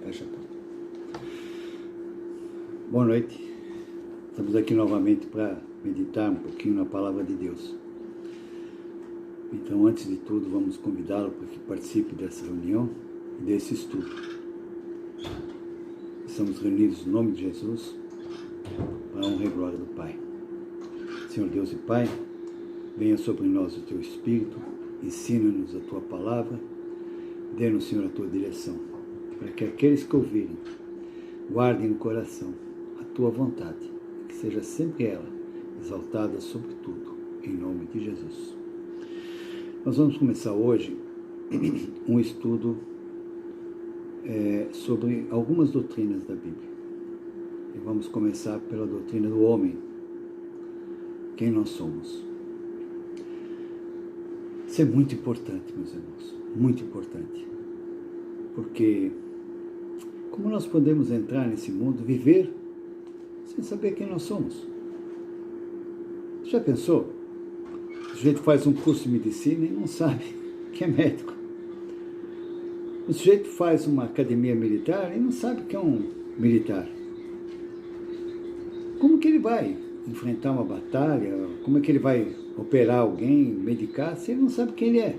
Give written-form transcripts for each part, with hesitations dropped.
Fecha a porta. Boa noite. Estamos aqui novamente para meditar um pouquinho na Palavra de Deus. Então, antes de tudo, vamos convidá-lo para que participe dessa reunião e desse estudo. Estamos reunidos no nome de Jesus, para a honra e glória do Pai. Senhor Deus e Pai, venha sobre nós o Teu Espírito, ensina-nos a Tua Palavra, dê-nos, Senhor, a Tua direção, para que aqueles que ouvirem, guardem no coração a Tua vontade, que seja sempre ela exaltada sobre tudo, em nome de Jesus. Nós vamos começar hoje um estudo sobre algumas doutrinas da Bíblia. E vamos começar pela doutrina do homem, quem nós somos. Isso é muito importante, meus irmãos, muito importante. Porque como nós podemos entrar nesse mundo, viver, sem saber quem nós somos? Você já pensou? O sujeito faz um curso de medicina e não sabe que é médico. O sujeito faz uma academia militar e não sabe que é um militar. Como que ele vai enfrentar uma batalha? Como é que ele vai operar alguém, medicar, se ele não sabe quem ele é?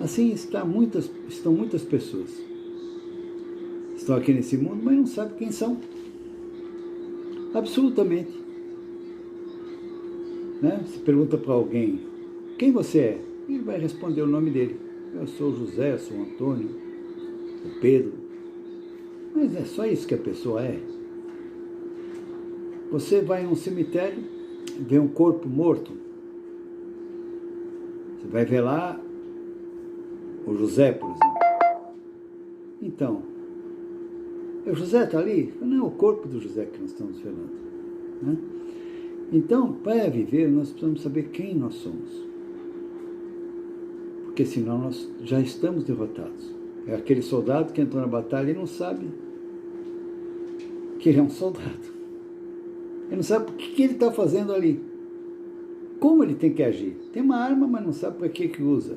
Assim estão muitas pessoas. Estão aqui nesse mundo, mas não sabem quem são. Absolutamente. Se pergunta para alguém, quem você é? Ele vai responder o nome dele. Eu sou o José, eu sou o Antônio, o Pedro. Mas é só isso que a pessoa é. Você vai em um cemitério, vê um corpo morto. Você vai ver lá o José, por exemplo. Então, o José está ali? Não é o corpo do José que nós estamos velando, né? Então, para viver, nós precisamos saber quem nós somos. Porque senão nós já estamos derrotados. É aquele soldado que entrou na batalha e não sabe que ele é um soldado. Ele não sabe o que ele está fazendo ali. Como ele tem que agir. Tem uma arma, mas não sabe para que usa.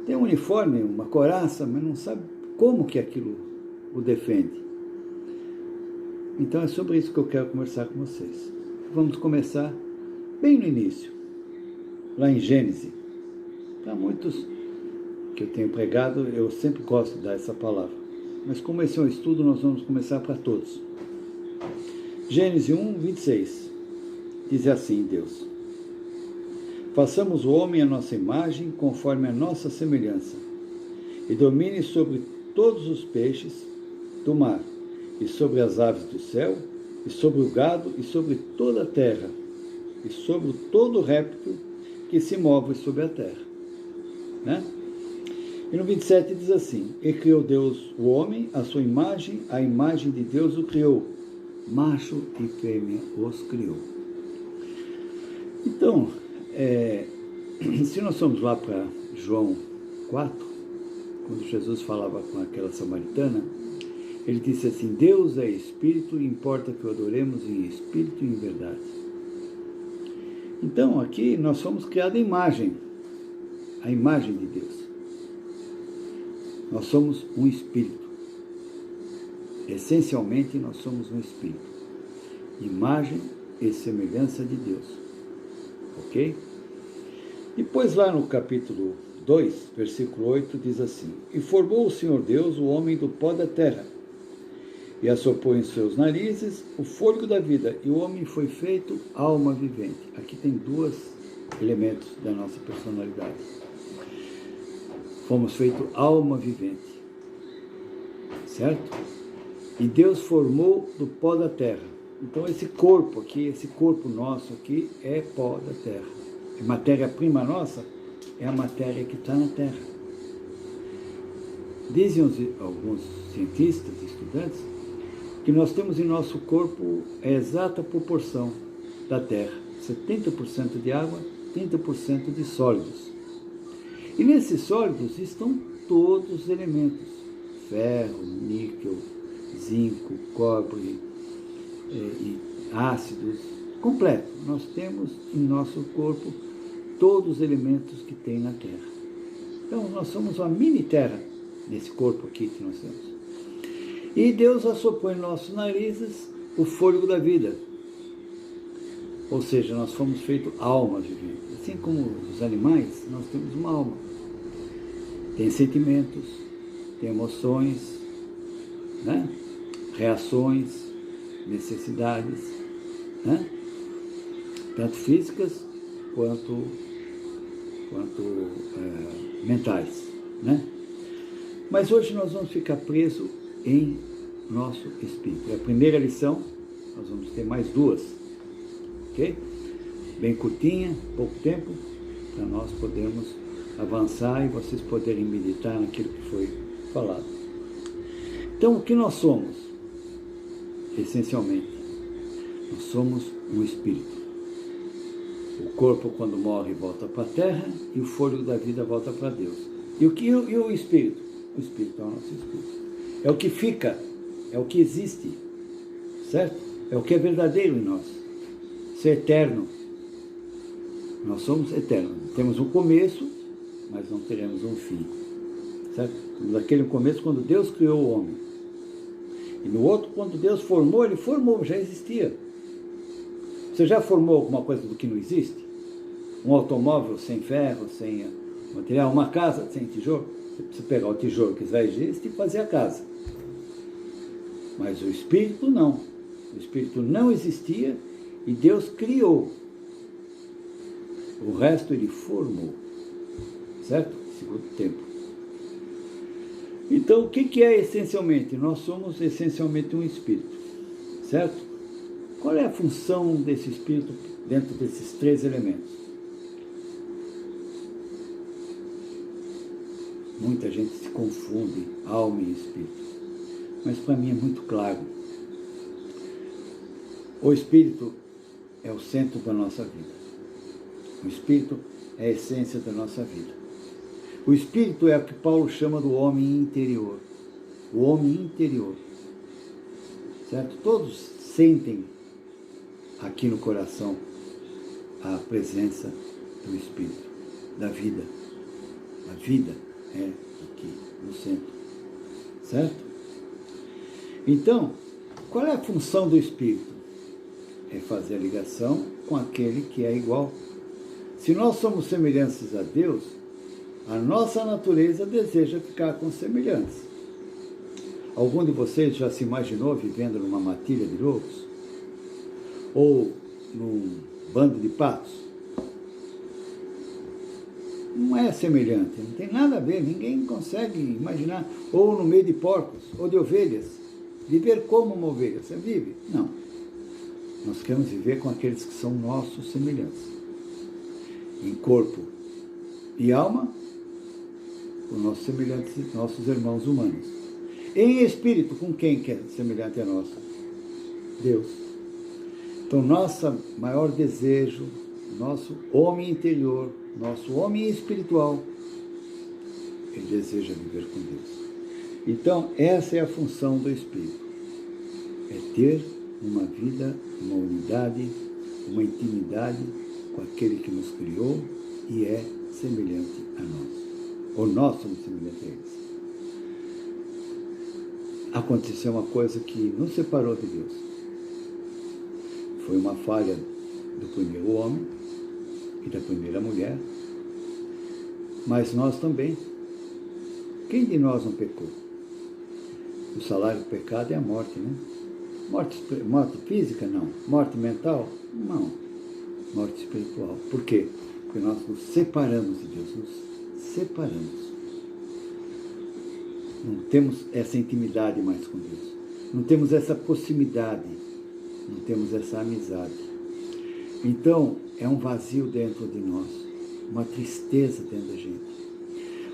Tem um uniforme, uma couraça, mas não sabe como que aquilo o defende. Então é sobre isso que eu quero conversar com vocês. Vamos começar bem no início, lá em Gênesis. Para muitos que eu tenho pregado, eu sempre gosto de dar essa palavra. Mas como esse é um estudo, nós vamos começar para todos. Gênesis 1, 26. Diz assim, Deus: façamos o homem à nossa imagem, conforme a nossa semelhança, e domine sobre todos os peixes do mar, e sobre as aves do céu, e sobre o gado, e sobre toda a terra, e sobre todo réptil que se move sobre a terra. Né? E no 27 diz assim: e criou Deus o homem, à sua imagem, a imagem de Deus o criou, macho e fêmea os criou. Então, se nós formos lá para João 4, quando Jesus falava com aquela samaritana, ele disse assim: Deus é Espírito e importa que o adoremos em Espírito e em verdade. Então, aqui nós somos criados à imagem, a imagem de Deus. Nós somos um Espírito. Essencialmente, nós somos um Espírito. Imagem e semelhança de Deus. Ok? Depois, lá no capítulo 2, versículo 8, diz assim: e formou o Senhor Deus o homem do pó da terra, e assoprou em seus narizes o fôlego da vida, e o homem foi feito alma vivente. Aqui tem dois elementos da nossa personalidade. Fomos feitos alma vivente. Certo? E Deus formou do pó da terra. Então esse corpo aqui, esse corpo nosso aqui é pó da terra. A matéria-prima nossa é a matéria que está na terra. Dizem alguns cientistas, estudantes, que nós temos em nosso corpo a exata proporção da terra. 70% de água, 30% de sólidos. E nesses sólidos estão todos os elementos. Ferro, níquel, zinco, cobre, e ácidos, completo. Nós temos em nosso corpo todos os elementos que tem na Terra. Então, nós somos uma mini Terra nesse corpo aqui que nós temos. E Deus assoprou em nossos narizes o fôlego da vida. Ou seja, nós fomos feitos almas viventes. Assim como os animais, nós temos uma alma. Tem sentimentos, tem emoções, né? Reações, necessidades, né? Tanto físicas quanto mentais, né? Mas hoje nós vamos ficar presos em nosso espírito. É a primeira lição, nós vamos ter mais duas, ok? Bem curtinha, pouco tempo, para nós podermos avançar e vocês poderem meditar naquilo que foi falado. Então, o que nós somos? Essencialmente, nós somos um espírito. O corpo, quando morre, volta para a terra e o fôlego da vida volta para Deus. E o espírito? O espírito é o nosso espírito. É o que fica, é o que existe, certo? É o que é verdadeiro em nós. Isso é eterno. Nós somos eternos. Temos um começo, mas não teremos um fim, certo? Naquele começo, quando Deus criou o homem. E no outro, quando Deus formou, Ele formou, já existia. Você já formou alguma coisa do que não existe? Um automóvel sem ferro, sem material, uma casa sem tijolo? Você precisa pegar o tijolo que já existe e fazer a casa. Mas o espírito não. O espírito não existia e Deus criou. O resto Ele formou. Certo? Segundo tempo. Então, o que é essencialmente? Nós somos essencialmente um espírito. Certo? Qual é a função desse espírito dentro desses três elementos? Muita gente se confunde, alma e espírito. Mas para mim é muito claro. O espírito é o centro da nossa vida. O espírito é a essência da nossa vida. O espírito é o que Paulo chama do homem interior. O homem interior. Certo? Todos sentem aqui no coração a presença do Espírito, da vida. A vida é aqui, no centro. Certo? Então, qual é a função do Espírito? É fazer a ligação com aquele que é igual. Se nós somos semelhantes a Deus, a nossa natureza deseja ficar com semelhantes. Algum de vocês já se imaginou vivendo numa matilha de lobos? Ou num bando de patos? Não é semelhante, não tem nada a ver, ninguém consegue imaginar. Ou no meio de porcos, ou de ovelhas. Viver como uma ovelha, você vive? Não. Nós queremos viver com aqueles que são nossos semelhantes. Em corpo e alma, os nossos semelhantes, nossos irmãos humanos. Em espírito, com quem que é semelhante a nós? Deus. Então, nosso maior desejo, nosso homem interior, nosso homem espiritual, ele deseja viver com Deus. Então, essa é a função do Espírito. É ter uma vida, uma unidade, uma intimidade com aquele que nos criou e é semelhante a nós. Ou nós somos semelhantes a eles. Aconteceu uma coisa que nos separou de Deus. Foi uma falha do primeiro homem e da primeira mulher, mas nós também. Quem de nós não pecou? O salário do pecado é a morte, né? Morte física? Não. Morte mental? Não. Morte espiritual. Por quê? Porque nós nos separamos de Deus, nos separamos. Não temos essa intimidade mais com Deus. Não temos essa proximidade. Não temos essa amizade. Então, é um vazio dentro de nós. Uma tristeza dentro da gente.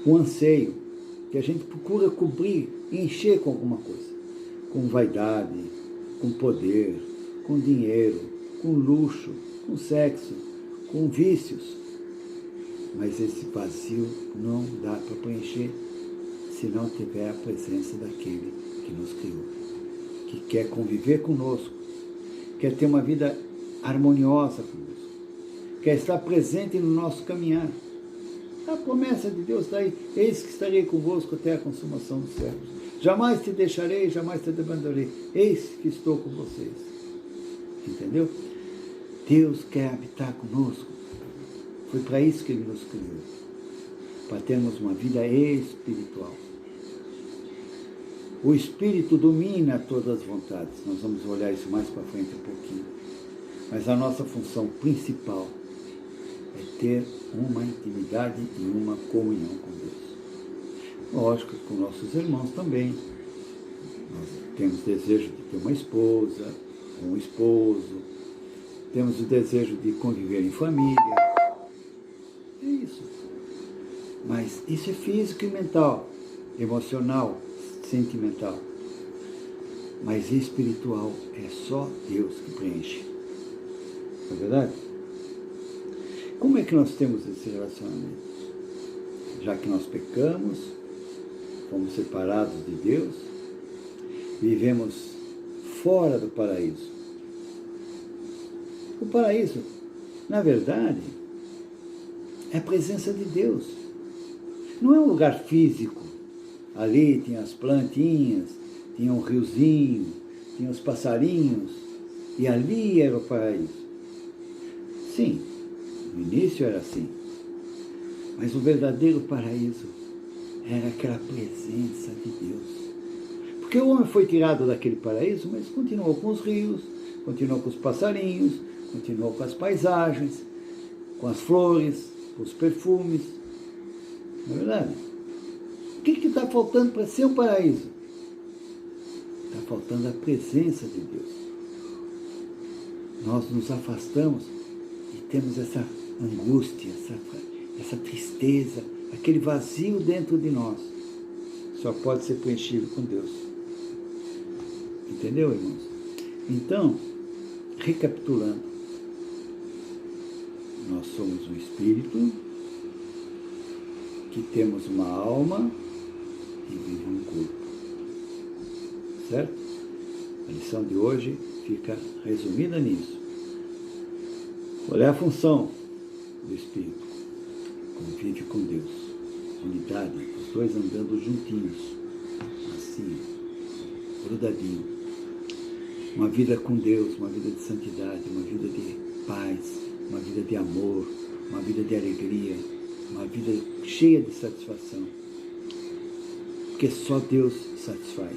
Um anseio que a gente procura cobrir, encher com alguma coisa. Com vaidade, com poder, com dinheiro, com luxo, com sexo, com vícios. Mas esse vazio não dá para preencher se não tiver a presença daquele que nos criou, que quer conviver conosco, quer ter uma vida harmoniosa conosco, quer estar presente no nosso caminhar. A promessa de Deus está aí. Eis que estarei convosco até a consumação dos séculos. Jamais te deixarei, jamais te abandonarei. Eis que estou com vocês. Entendeu? Deus quer habitar conosco. Foi para isso que Ele nos criou. Para termos uma vida espiritual. O Espírito domina todas as vontades. Nós vamos olhar isso mais para frente um pouquinho. Mas a nossa função principal é ter uma intimidade e uma comunhão com Deus. Lógico que com nossos irmãos também. Nós temos desejo de ter uma esposa, um esposo, temos o desejo de conviver em família. É isso. Mas isso é físico e mental, emocional, sentimental. Mas espiritual é só Deus que preenche. Não é verdade? Como é que nós temos esse relacionamento? Já que nós pecamos, fomos separados de Deus, vivemos fora do paraíso. O paraíso, na verdade, é a presença de Deus. Não é um lugar físico. Ali tinha as plantinhas, tinha um riozinho, tinha os passarinhos, e ali era o paraíso. Sim, no início era assim. Mas o verdadeiro paraíso era aquela presença de Deus. Porque o homem foi tirado daquele paraíso, mas continuou com os rios, continuou com os passarinhos, continuou com as paisagens, com as flores, com os perfumes. Não é verdade? O que está faltando para ser um paraíso? Está faltando a presença de Deus. Nós nos afastamos e temos essa angústia, essa tristeza, aquele vazio dentro de nós. Só pode ser preenchido com Deus. Entendeu, irmãos? Então, recapitulando, nós somos um espírito que temos uma alma e vive um corpo. Certo? A lição de hoje fica resumida nisso. Qual é a função do espírito? Convive com Deus. Unidade, os dois andando juntinhos, assim, grudadinho. Uma vida com Deus, uma vida de santidade, uma vida de paz, uma vida de amor, uma vida de alegria, uma vida cheia de satisfação. Porque só Deus satisfaz.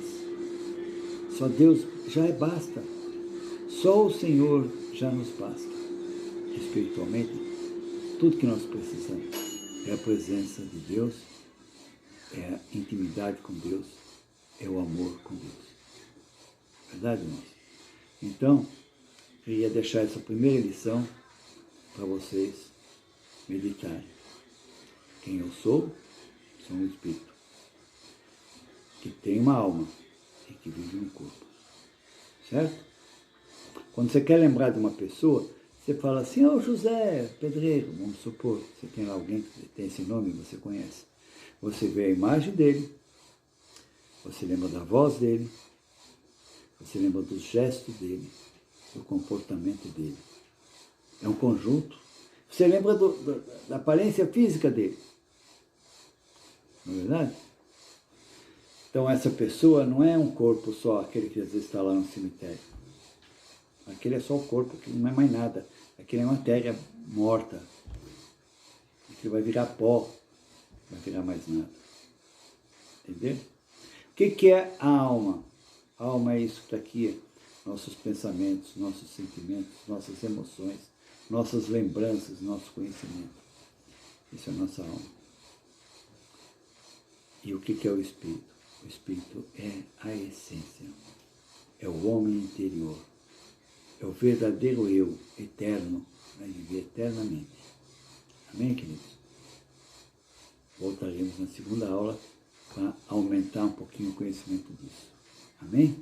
Só Deus já basta. Só o Senhor já nos basta. Espiritualmente, tudo que nós precisamos é a presença de Deus, é a intimidade com Deus, é o amor com Deus. Verdade, irmãos? Então, eu ia deixar essa primeira lição para vocês meditarem. Quem eu sou? Sou um espírito que tem uma alma e que vive no corpo. Certo? Quando você quer lembrar de uma pessoa, você fala assim, ô José, pedreiro, vamos supor, você tem lá alguém que tem esse nome, você conhece. Você vê a imagem dele, você lembra da voz dele, você lembra dos gestos dele, do comportamento dele. É um conjunto. Você lembra da aparência física dele. Não é verdade? Então essa pessoa não é um corpo só, aquele que às vezes está lá no cemitério. Aquele é só o corpo, aquele não é mais nada. Aquele é matéria morta. Aquilo vai virar pó, não vai virar mais nada. Entendeu? O que é a alma? A alma é isso que está aqui, nossos pensamentos, nossos sentimentos, nossas emoções, nossas lembranças, nosso conhecimento. Isso é a nossa alma. E o que é o Espírito? O Espírito é a essência, é o homem interior, é o verdadeiro eu, eterno, vai viver eternamente. Amém, queridos? Voltaremos na segunda aula para aumentar um pouquinho o conhecimento disso. Amém?